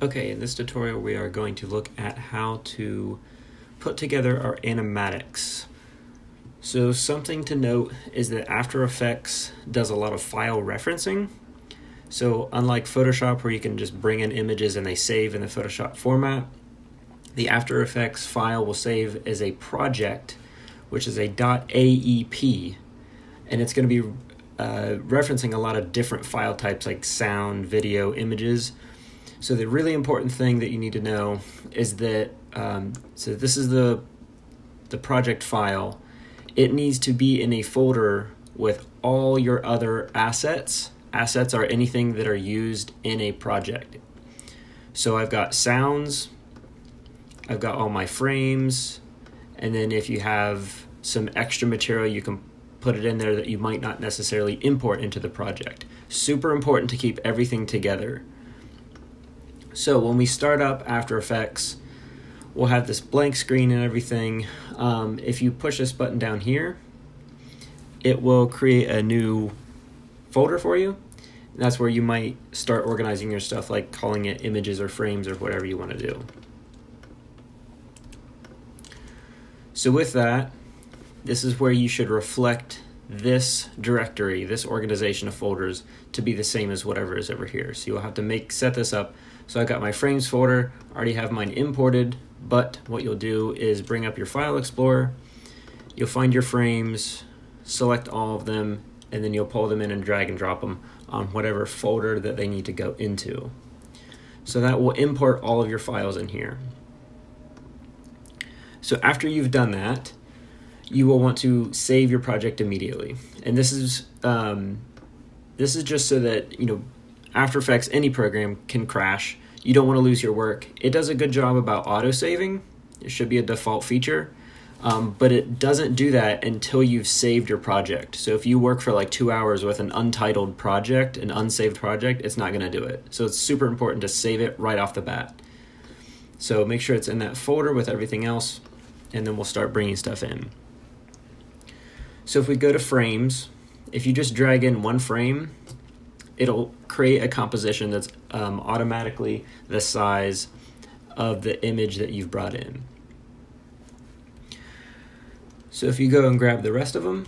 Okay, in this tutorial we are going to look at how to put together our animatics. So something to note is that After Effects does a lot of file referencing. So unlike Photoshop where you can just bring in images and they save in the Photoshop format, the After Effects file will save as a project, which is a .aep, and it's going to be referencing a lot of different file types like sound, video, images. So the really important thing that you need to know is that, so this is the project file. It needs to be in a folder with all your other assets. Assets are anything that are used in a project. So I've got sounds, I've got all my frames, and then if you have some extra material, you can put it in there that you might not necessarily import into the project. Super important to keep everything together. So when we start up After Effects, we'll have this blank screen and everything. If you push this button down here, it will create a new folder for you. And that's where you might start organizing your stuff, like calling it images or frames or whatever you want to do. So with that, this is where you should reflect this directory, this organization of folders, to be the same as whatever is over here. So you'll have to set this up. So I got my frames folder, already have mine imported, but what you'll do is bring up your File Explorer, you'll find your frames, select all of them, and then you'll pull them in and drag and drop them on whatever folder that they need to go into. So that will import all of your files in here. So after you've done that, you will want to save your project immediately. And this is just so that, After Effects, any program, can crash. You don't want to lose your work. It does a good job about auto-saving. It should be a default feature. But it doesn't do that until you've saved your project. So if you work for like 2 hours with an untitled project, an unsaved project, it's not going to do it. So it's super important to save it right off the bat. So make sure it's in that folder with everything else, and then we'll start bringing stuff in. So if we go to frames, if you just drag in one frame, it'll create a composition that's automatically the size of the image that you've brought in. So if you go and grab the rest of them,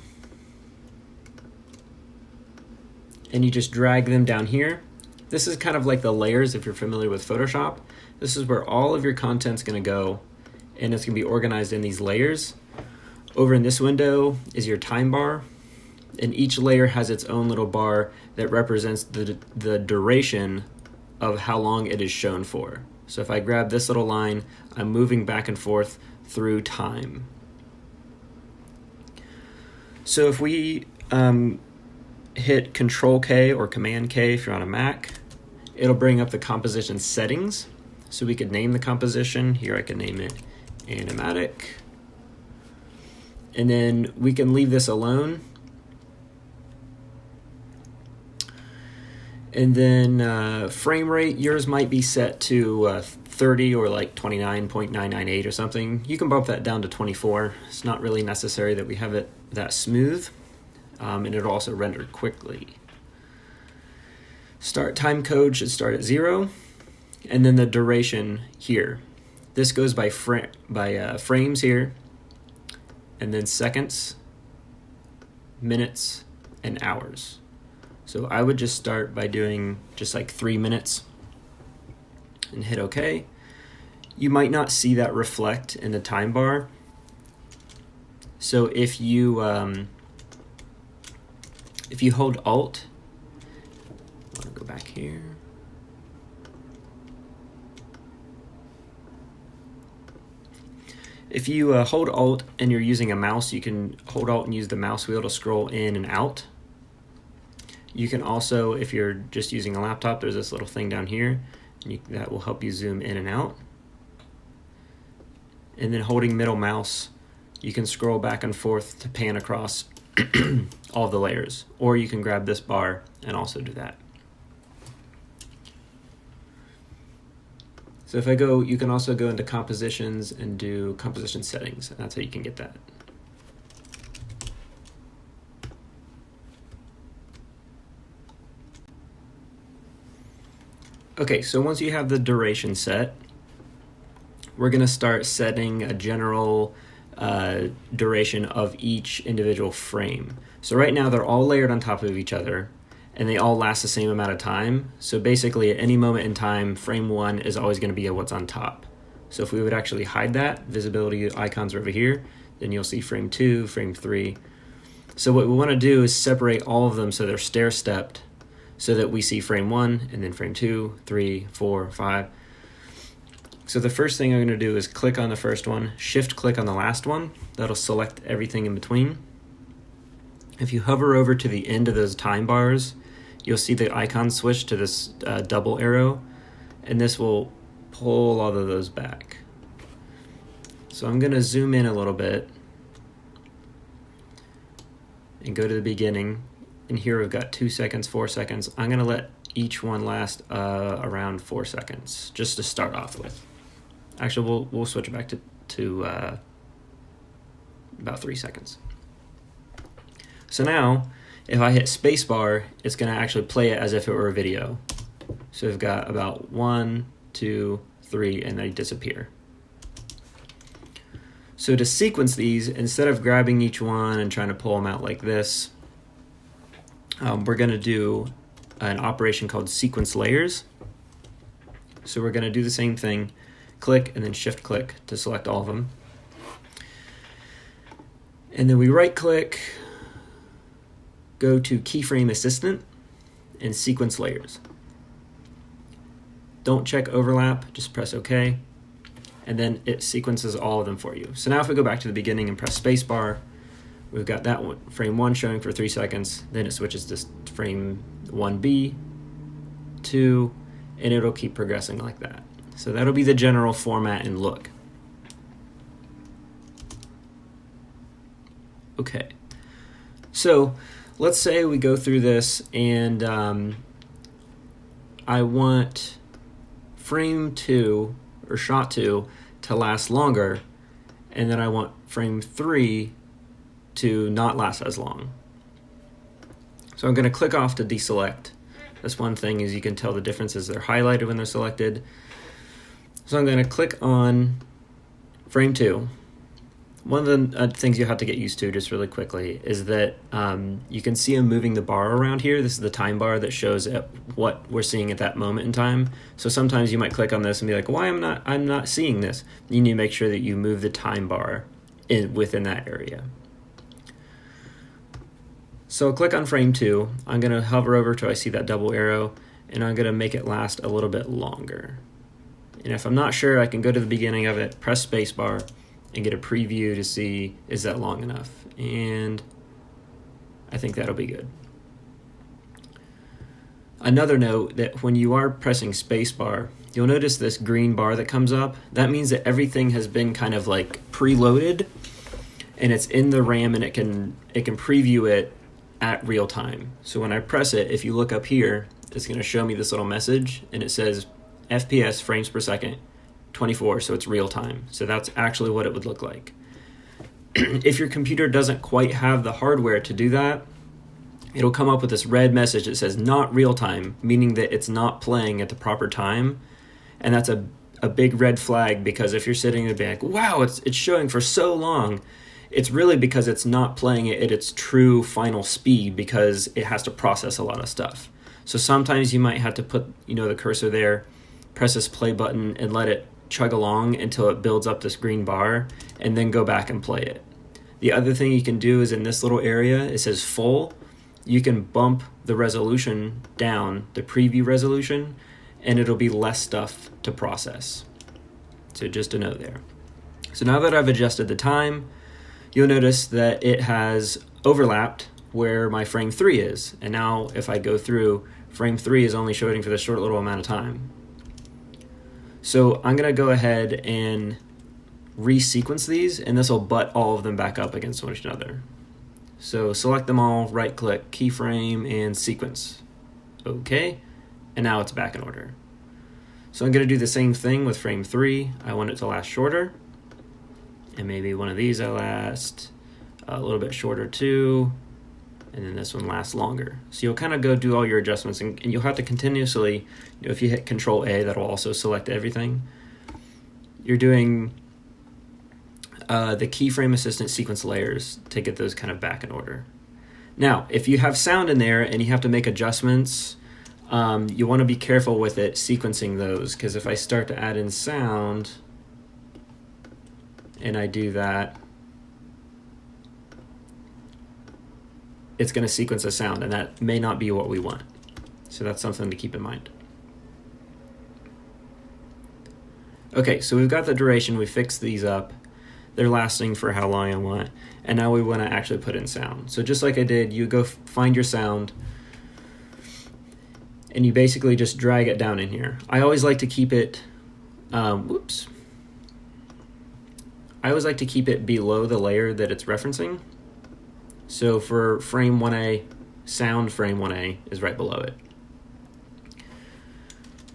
and you just drag them down here, this is kind of like the layers if you're familiar with Photoshop. This is where all of your content's going to go, and it's going to be organized in these layers. Over in this window is your time bar, and each layer has its own little bar that represents the duration of how long it is shown for. So if I grab this little line, I'm moving back and forth through time. So if we hit Control K or Command K if you're on a Mac, it'll bring up the composition settings. So we could name the composition. Here I can name it Animatic. And then we can leave this alone. And then frame rate, yours might be set to 30 or like 29.998 or something. You can bump that down to 24. It's not really necessary that we have it that smooth. And it'll also render quickly. Start time code should start at 0. And then the duration here. This goes by frames here, and then seconds, minutes, and hours. So I would just start by doing just like 3 minutes and hit OK. You might not see that reflect in the time bar. So if you hold Alt, I want to go back here. If you hold Alt and you're using a mouse, you can hold Alt and use the mouse wheel to scroll in and out. You can also, if you're just using a laptop, there's this little thing down here, and that will help you zoom in and out. And then holding middle mouse, you can scroll back and forth to pan across all the layers. Or you can grab this bar and also do that. So if I go, you can also go into compositions and do composition settings, and that's how you can get that. Okay, so once you have the duration set, we're going to start setting a general duration of each individual frame. So right now they're all layered on top of each other and they all last the same amount of time. So basically at any moment in time, frame 1 is always going to be what's on top. So if we would actually hide that, visibility icons are over here, then you'll see frame 2, frame 3. So what we want to do is separate all of them so they're stair-stepped so that we see frame 1 and then frame 2, 3, 4, 5. So the first thing I'm going to do is click on the first one, shift click on the last one. That'll select everything in between. If you hover over to the end of those time bars, you'll see the icon switch to this double arrow, and this will pull all of those back. So I'm going to zoom in a little bit and go to the beginning, and here we've got 2 seconds, 4 seconds. I'm going to let each one last around 4 seconds just to start off with. Actually, we'll switch it back to about 3 seconds. So now, if I hit spacebar, it's going to actually play it as if it were a video. So we've got about 1, 2, 3, and they disappear. So to sequence these, instead of grabbing each one and trying to pull them out like this, we're going to do an operation called sequence layers. So we're going to do the same thing, click and then shift click to select all of them. And then we right click, go to keyframe assistant and sequence layers. Don't check overlap, just press OK. And then it sequences all of them for you. So now if we go back to the beginning and press spacebar, we've got that one, frame 1 showing for 3 seconds, then it switches to frame 1B, 2, and it'll keep progressing like that. So that'll be the general format and look. Okay, so let's say we go through this and I want frame 2 or shot 2 to last longer, and then I want frame 3 to not last as long. So I'm going to click off to deselect. That's one thing, is you can tell the difference is they're highlighted when they're selected. So I'm going to click on frame 2. One of the things you have to get used to just really quickly is that you can see I'm moving the bar around here. This is the time bar that shows what we're seeing at that moment in time. So sometimes you might click on this and be like, why I'm not seeing this? You need to make sure that you move the time bar within that area. So I'll click on frame 2. I'm going to hover over till I see that double arrow, and I'm going to make it last a little bit longer. And if I'm not sure, I can go to the beginning of it, press spacebar, and get a preview to see, is that long enough? And I think that'll be good. Another note, that when you are pressing spacebar, you'll notice this green bar that comes up. That means that everything has been kind of like preloaded, and it's in the RAM, and it can preview it at real time. So when I press it, if you look up here, it's going to show me this little message, and it says FPS, frames per second, 24, so it's real time. So that's actually what it would look like. If your computer doesn't quite have the hardware to do that, it'll come up with this red message that says not real time, meaning that it's not playing at the proper time. And that's a big red flag, because if you're sitting there being like, wow, it's showing for so long, it's really because it's not playing it at its true final speed, because it has to process a lot of stuff. So sometimes you might have to put the cursor there, press this play button, and let it chug along until it builds up this green bar, and then go back and play it. The other thing you can do is in this little area, it says full. You can bump the resolution down, the preview resolution, and it'll be less stuff to process. So just a note there. So now that I've adjusted the time, you'll notice that it has overlapped where my frame 3 is. And now if I go through, frame 3 is only showing for this short little amount of time. So I'm going to go ahead and resequence these, and this will butt all of them back up against one another. So select them all, right click, keyframe, and sequence. Okay, and now it's back in order. So I'm going to do the same thing with frame 3. I want it to last shorter, and maybe one of these I last a little bit shorter too. and then this one lasts longer. So you'll kind of go do all your adjustments, and you'll have to continuously, if you hit Control A, that'll also select everything. You're doing the keyframe assistant sequence layers to get those kind of back in order. Now, if you have sound in there and you have to make adjustments, you want to be careful with it sequencing those, because if I start to add in sound and I do that, it's going to sequence a sound, and that may not be what we want. So that's something to keep in mind. Okay, so we've got the duration, we fixed these up. They're lasting for how long I want, and now we want to actually put in sound. So just like I did, you go find your sound, and you basically just drag it down in here. I always like to keep it, I always like to keep it below the layer that it's referencing. So for frame 1A, sound frame 1A is right below it.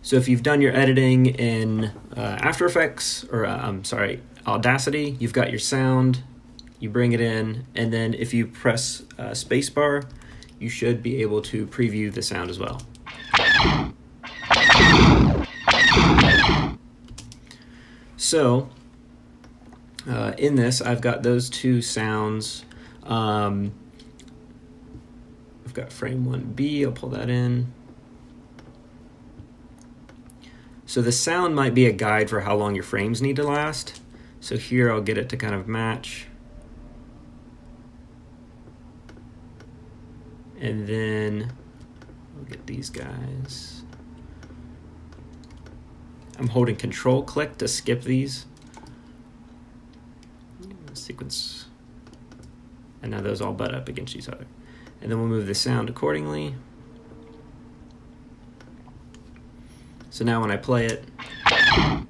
So if you've done your editing in After Effects, or Audacity, you've got your sound, you bring it in, and then if you press spacebar, you should be able to preview the sound as well. So in this, I've got those two sounds. I've got frame 1B, I'll pull that in. So the sound might be a guide for how long your frames need to last. So here I'll get it to kind of match. And then we'll get these guys. I'm holding Control click to skip these. Sequence. And now those all butt up against each other. And then we'll move the sound accordingly. So now when I play it, I'm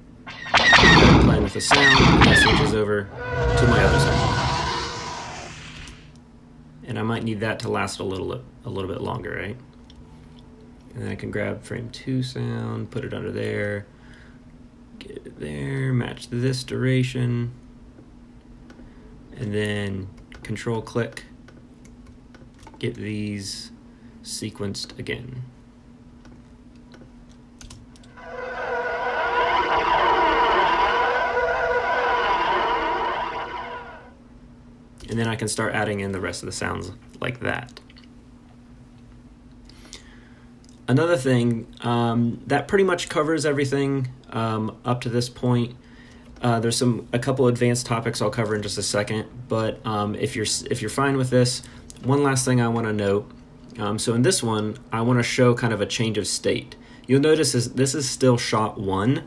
playing with the sound, and it switches over to my other sound. And I might need that to last a little bit longer, right? And then I can grab frame 2 sound, put it under there, get it there, match this duration, and then Control click, get these sequenced again. And then I can start adding in the rest of the sounds like that. Another thing, that pretty much covers everything up to this point. There's a couple advanced topics I'll cover in just a second, but if you're fine with this, one last thing I want to note. So in this one, I want to show kind of a change of state. You'll notice this is still shot 1.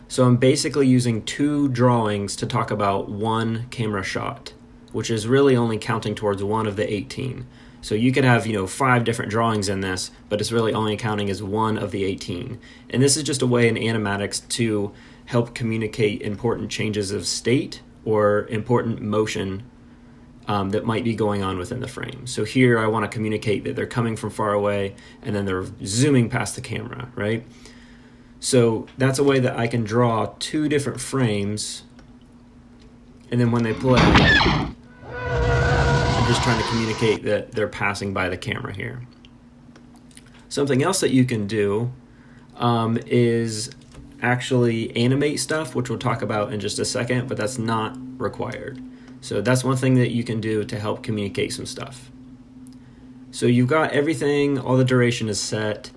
So I'm basically using 2 drawings to talk about 1 camera shot, which is really only counting towards 1 of the 18. So you could have, 5 different drawings in this, but it's really only counting as 1 of the 18. And this is just a way in animatics to help communicate important changes of state or important motion that might be going on within the frame. So here I want to communicate that they're coming from far away and then they're zooming past the camera, right? So that's a way that I can draw 2 different frames, and then when they play, I'm just trying to communicate that they're passing by the camera here. Something else that you can do is actually animate stuff, which we'll talk about in just a second, but that's not required. So that's one thing that you can do to help communicate some stuff. So you've got everything, all the duration is set.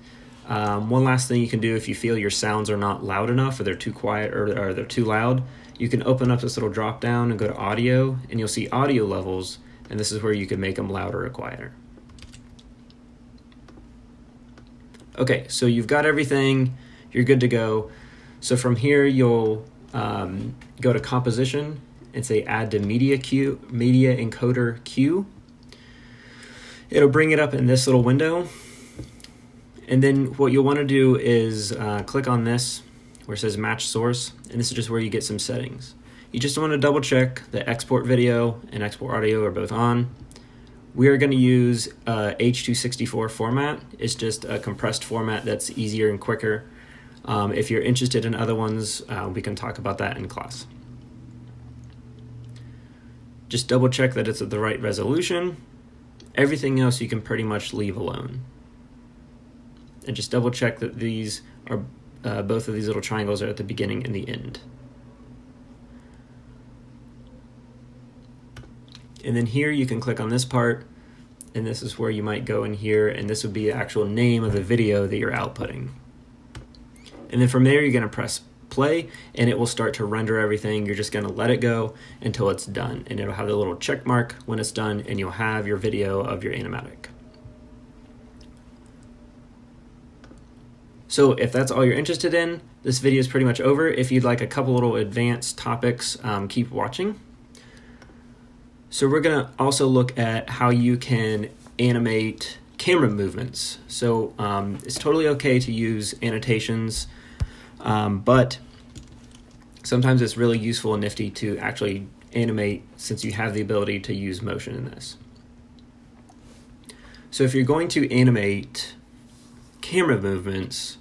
One last thing you can do if you feel your sounds are not loud enough, or they're too quiet, or they're too loud, you can open up this little drop down and go to audio, and you'll see audio levels, and this is where you can make them louder or quieter. Okay, so you've got everything, you're good to go. So from here you'll go to composition and say add to media encoder queue. It'll bring it up in this little window. And then what you'll want to do is click on this where it says match source, and this is just where you get some settings. You just want to double check that export video and export audio are both on. We are going to use H.264 format. It's just a compressed format that's easier and quicker. If you're interested in other ones, we can talk about that in class. Just double check that it's at the right resolution. Everything else you can pretty much leave alone. And just double check that these are both of these little triangles are at the beginning and the end. And then here you can click on this part, and this is where you might go in here, and this would be the actual name of the video that you're outputting. And then from there you're going to press play, and it will start to render everything. You're just going to let it go until it's done, and it'll have the little check mark when it's done, and you'll have your video of your animatic. So if that's all you're interested in, this video is pretty much over. If you'd like a couple little advanced topics, keep watching. So we're going to also look at how you can animate camera movements. So it's totally okay to use annotations, but sometimes it's really useful and nifty to actually animate, since you have the ability to use motion in this. So if you're going to animate camera movements,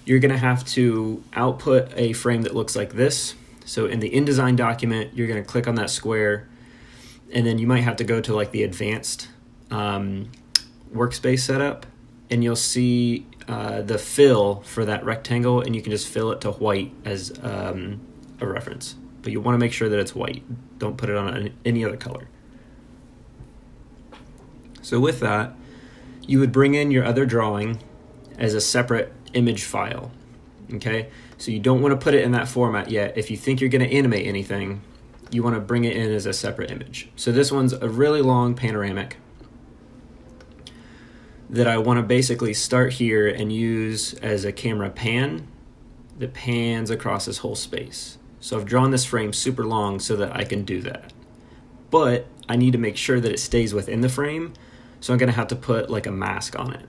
you're going to have to output a frame that looks like this. So in the InDesign document, you're going to click on that square, and then you might have to go to like the advanced workspace setup, and you'll see the fill for that rectangle, and you can just fill it to white as a reference. But you want to make sure that it's white. Don't put it on any other color. So with that, you would bring in your other drawing as a separate image file. Okay, so you don't want to put it in that format yet. If you think you're going to animate anything, you want to bring it in as a separate image. So this one's a really long panoramic that I want to basically start here and use as a camera pan that pans across this whole space. So I've drawn this frame super long so that I can do that. But I need to make sure that it stays within the frame, so I'm going to have to put like a mask on it.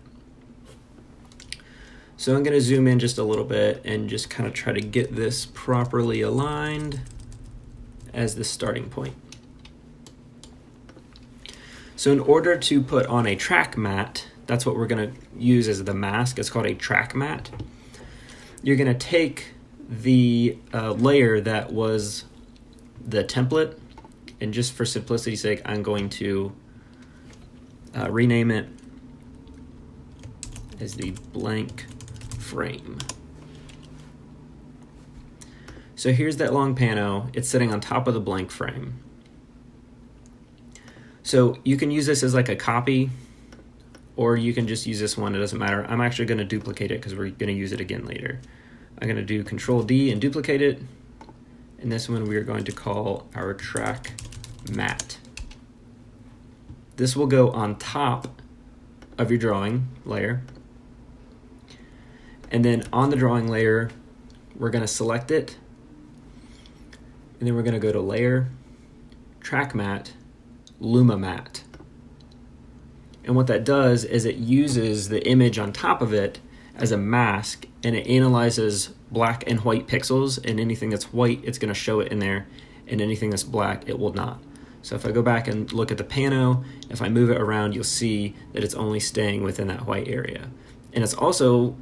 So I'm going to zoom in just a little bit and just kind of try to get this properly aligned as the starting point. So in order to put on a track matte, that's what we're going to use as the mask. It's called a track matte. You're going to take the layer that was the template, and just for simplicity's sake, I'm going to rename it as the blank frame. So here's that long pano. It's sitting on top of the blank frame. So you can use this as like a copy, or you can just use this one. It doesn't matter. I'm actually going to duplicate it because we're going to use it again later. I'm going to do Control D and duplicate it. And this one we are going to call our track matte. This will go on top of your drawing layer. And then on the drawing layer, we're going to select it. And then we're going to go to Layer, Track Matte, Luma Matte. And what that does is it uses the image on top of it as a mask, and it analyzes black and white pixels, and anything that's white, it's going to show it in there, and anything that's black, it will not. So if I go back and look at the pano, if I move it around, you'll see that it's only staying within that white area. And it's also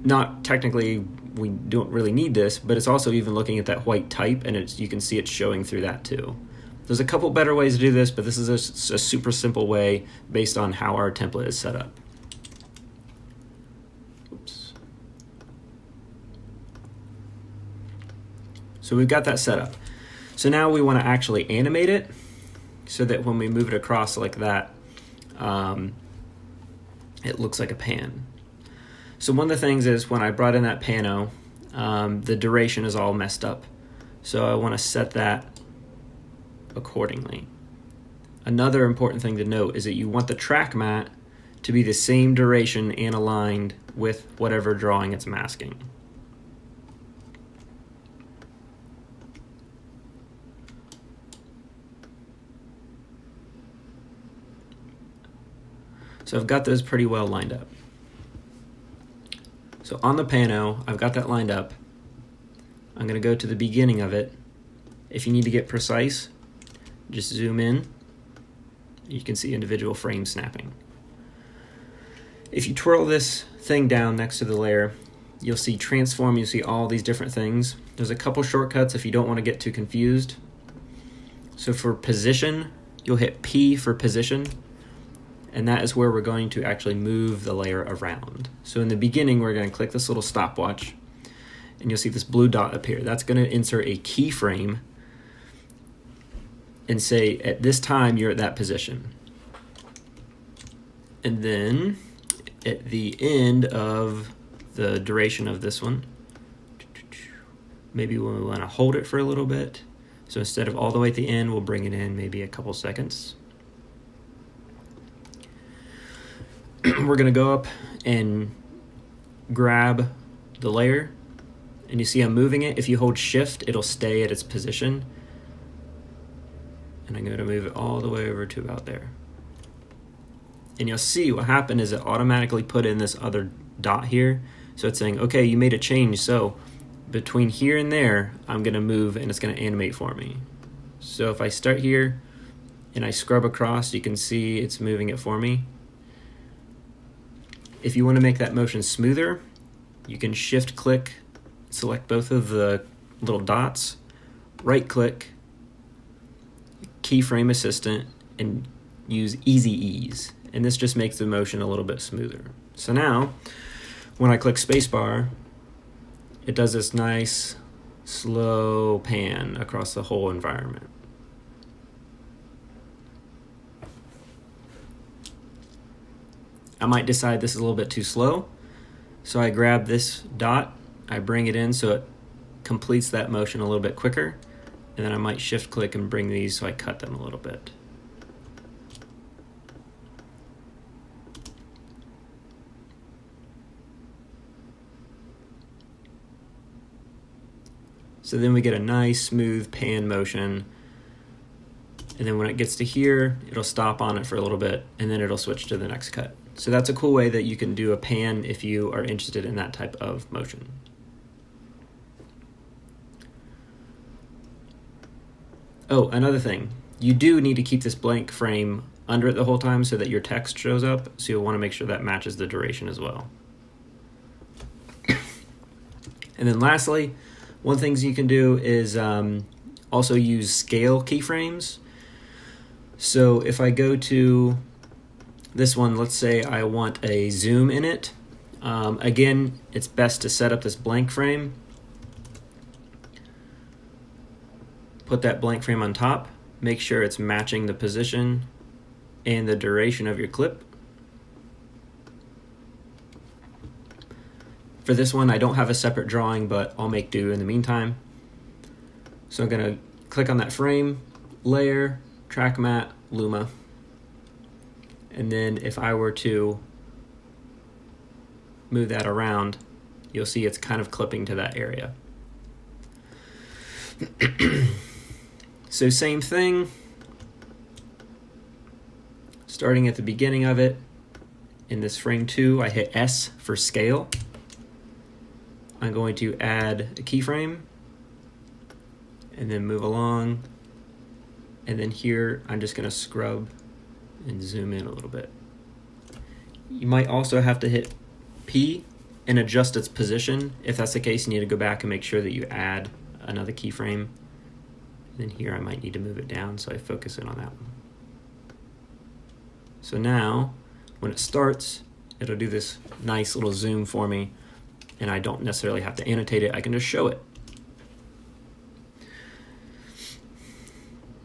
not technically, we don't really need this, but it's also even looking at that white type, and you can see it showing through that too. There's a couple better ways to do this, but this is a super simple way based on how our template is set up. Oops. So we've got that set up. So now we want to actually animate it so that when we move it across like that, it looks like a pan. So one of the things is when I brought in that pano, the duration is all messed up. So I want to set that accordingly. Another important thing to note is that you want the track matte to be the same duration and aligned with whatever drawing it's masking. So I've got those pretty well lined up. So on the pano, I've got that lined up. I'm going to go to the beginning of it. If you need to get precise, just zoom in. You can see individual frames snapping. If you twirl this thing down next to the layer, you'll see transform, you'll see all these different things. There's a couple shortcuts if you don't want to get too confused. So for position, you'll hit P for position, and that is where we're going to actually move the layer around. So in the beginning, we're going to click this little stopwatch, and you'll see this blue dot appear. That's going to insert a keyframe and say, at this time, you're at that position. And then at the end of the duration of this one, maybe we want to hold it for a little bit. So instead of all the way at the end, we'll bring it in maybe a couple seconds. We're going to go up and grab the layer, and you see I'm moving it. If you hold shift, it'll stay at its position. And I'm going to move it all the way over to about there. And you'll see what happened is it automatically put in this other dot here. So it's saying, okay, you made a change. So between here and there, I'm going to move and it's going to animate for me. So if I start here and I scrub across, you can see it's moving it for me. If you want to make that motion smoother, you can shift click, select both of the little dots, right click, keyframe assistant, and use easy ease. And this just makes the motion a little bit smoother. So now, when I click spacebar, it does this nice slow pan across the whole environment. I might decide this is a little bit too slow, so I grab this dot, I bring it in so it completes that motion a little bit quicker, and then I might shift click and bring these so I cut them a little bit. So then we get a nice smooth pan motion, and then when it gets to here, it'll stop on it for a little bit, and then it'll switch to the next cut. So that's a cool way that you can do a pan if you are interested in that type of motion. Oh, another thing, you do need to keep this blank frame under it the whole time so that your text shows up, so you'll want to make sure that matches the duration as well. And then lastly, one thing you can do is also use scale keyframes. So if I go to this one, let's say I want a zoom in it. Again, it's best to set up this blank frame. Put that blank frame on top. Make sure it's matching the position and the duration of your clip. For this one, I don't have a separate drawing, but I'll make do in the meantime. So I'm going to click on that frame, layer, track matte, Luma. And then if I were to move that around, you'll see it's kind of clipping to that area. So same thing, starting at the beginning of it, in this frame 2, I hit S for scale. I'm going to add a keyframe and then move along, and then here I'm just going to scrub and zoom in a little bit. You might also have to hit P and adjust its position. If that's the case, you need to go back and make sure that you add another keyframe. Then here I might need to move it down, so I focus in on that one. So now, when it starts, it'll do this nice little zoom for me, and I don't necessarily have to annotate it, I can just show it.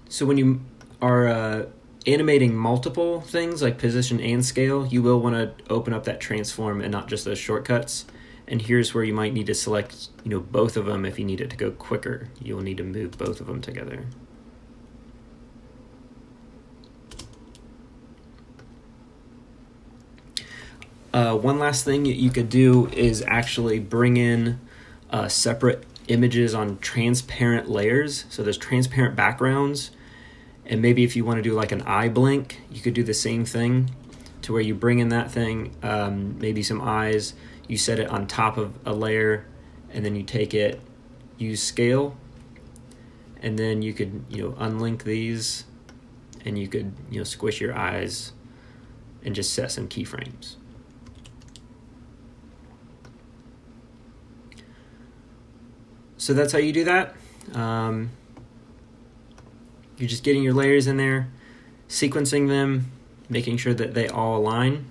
So when you are animating multiple things like position and scale, you will want to open up that transform and not just those shortcuts. And here's where you might need to select, both of them if you need it to go quicker. You'll need to move both of them together. One last thing you could do is actually bring in separate images on transparent layers. So there's transparent backgrounds, and maybe if you want to do like an eye blink, you could do the same thing to where you bring in that thing, maybe some eyes, you set it on top of a layer, and then you take it, use scale, and then you could unlink these, and you could squish your eyes and just set some keyframes. So that's how you do that. you're just getting your layers in there, sequencing them, making sure that they all align.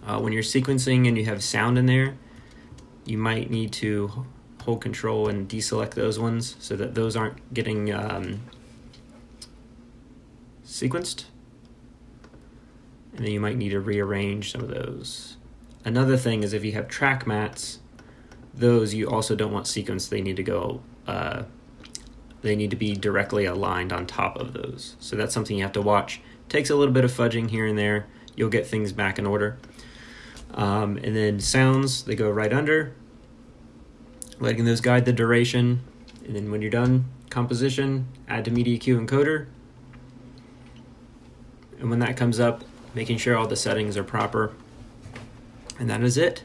When you're sequencing and you have sound in there, you might need to hold control and deselect those ones so that those aren't getting sequenced. And then you might need to rearrange some of those. Another thing is if you have track mats, those you also don't want sequenced. They need to go, they need to be directly aligned on top of those. So that's something you have to watch. Takes a little bit of fudging here and there. You'll get things back in order. And then sounds, they go right under, letting those guide the duration. And then when you're done, composition, add to Media Queue Encoder. And when that comes up, making sure all the settings are proper. And that is it.